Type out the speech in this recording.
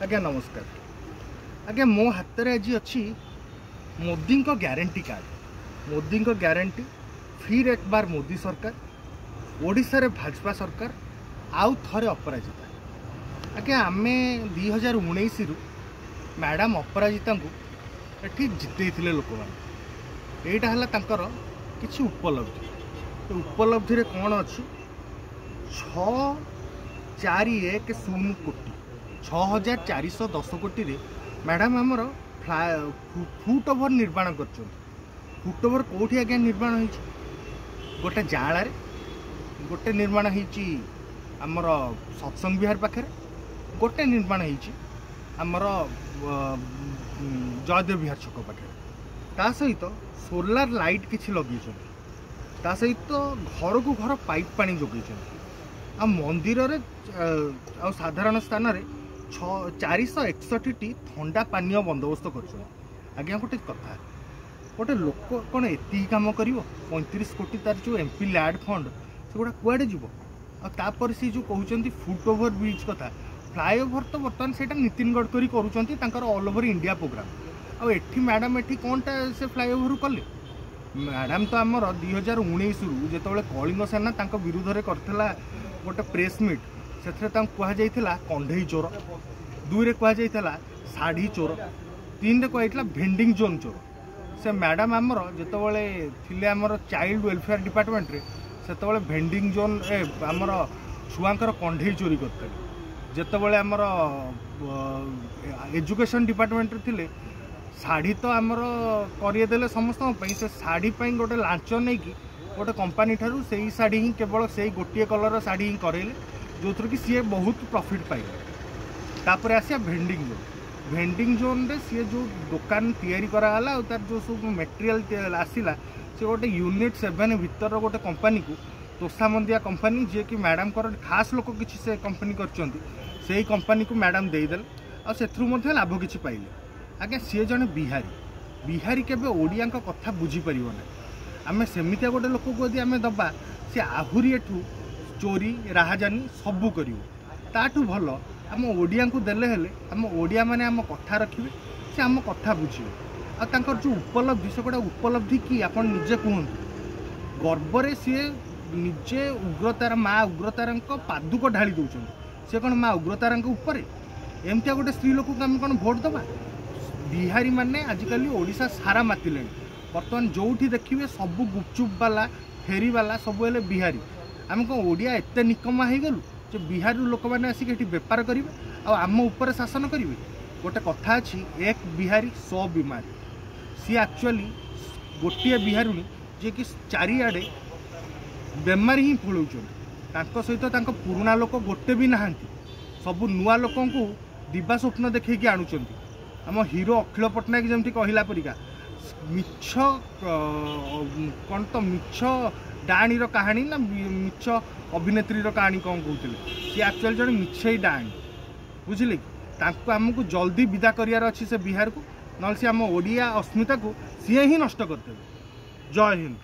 आज्ञा नमस्कार आज्ञा मो हाथ में आज अच्छी मोदी को ग्यारंटी कार्ड मोदी को ग्यारंटी फिर एक बार मोदी सरकार ओडिशा रे भाजपा सरकार आउ थरे अपराजिता आज्ञा आम 2019 रु मैडम अपराजिता को ये जिते लोक मैंने यहाँ है किसी उपलब्धि उपलब्धि रे कौन अच्छी 6,410 कोटी 6,410 कोटी रे मैडम आमर फुट ओवर निर्माण कर फुट ओवर कौटी आज्ञा निर्माण हो गोटे जाल गोटे निर्माण होमर सत्संग विहार पाखे गोटे निर्माण होमर जयदेव विहार छक पाखे ता सहित सोलार लाइट किसी लगे ता सहित घर को घर पाइप पानी जोगे आ मंदिर रे आ साधारण स्थान रे 461 ठंडा पानी बंदोबस्त कर आज्ञा गोटे कथा गोटे लोक कौन एति कम कर 35 कोटी तार जो एमपी लैड फंड से गुड़ा कुआडे जीव आपर से जो कहते फुट ओवर ब्रिज कथा फ्लाईओवर तो बर्तमान से नितिन गडकरी कर ऑल ओवर इंडिया प्रोग्राम आठी मैडम एठी कौनटा से फ्लाईओवर कले मैडम तो आमर 2019 रु जो कलिंग सेना विरुद्ध में करथिला गोटे प्रेस मीट से कहला कंढई चोर 2 रे कहला शाढ़ी चोर 3 रे कहला भेंडिंग जोन चोर से मैडम आमर जितेबाला थे आमर चाइल्ड वेलफेयर डिपार्टमेंट रे से भेंडिंग जोन आमर छुआंकर कंढई चोरी करते जितेबाला आमर एजुकेशन डिपार्टमेंट रे शाढ़ी तो आमर करदेले समस्त से शाढ़ी गोटे लांच नहीं कि गोटे कंपनी ठारू से ही शाढ़ी ही केवल से गोटे कलर शाढ़ी ही करेले जो थी कि सी बहुत प्रॉफिट पाइले तापर आसिया भेंडिंग जोन रे सी जो दुकान तैयारी कराला तार जो सब मटेरियल आसला से गोटे यूनिट 7 भीतर गोटे कंपनी को तोषामंदिया कंपनी जी कि मैडम खास लोक किसी से कंपनी कर कंपनी को मैडम देदेले आ लाभ किसी पाइले आज्ञा सी जड़े बिहारी केबे ओडिया कथा बुझीपर ना आम सेमितिया गोटे लोक को यदि आम दबा सी आहरी एठू चोरी राहाजानी सबू करू भल आम ओडिया को देले हेले आम ओडिया माने आम कथा रखिए से आम कथा बुझे आर जो उपलब्धि से गोटे उपलब्धि कि आप निजे कहतु गर्व सी निजे उग्रतार माँ उग्रतार पादुक ढाली दौरान सी कौन माँ उग्रतार एमतिया गोटे स्त्री लोक आम कौन भोट दबा बिहारी माने आजिकल ओडिशा सारा मातिले बर्तमान जोठी देखिए सब गुपचुप वाला फेरी वाला सब हेले बिहारी आम कौन ओडिया एत निकमा हो गलु जो बिहार लोक मैंने आसिक बेपार करेंगे आम उपर शासन करेंगे गोटे कथा अच्छी एक बिहारी 100 बीमारी सी एक्चुअली गोटे बिहारुणी जी कि चारिआडे बेमारी ही फैलाऊँ सहित पुराणा लोक गोटे भी नहांती सब नुआ लोक दिवा स्वप्न देखी आणुंट आम हीरो अखिल पट्टनायक जमी कहला परिका मिछ कौन तो मिछ डाणी कहानी ना मिछ अभिनेत्री कहानी कौन कहते सी एक्चुअली जड़े मिछई डाणी बुझिले कि आमको जल्दी विदा करार अच्छी से बिहार को ना सी आम ओडिया अस्मिता को सी ही नष्ट करते। जय हिंद।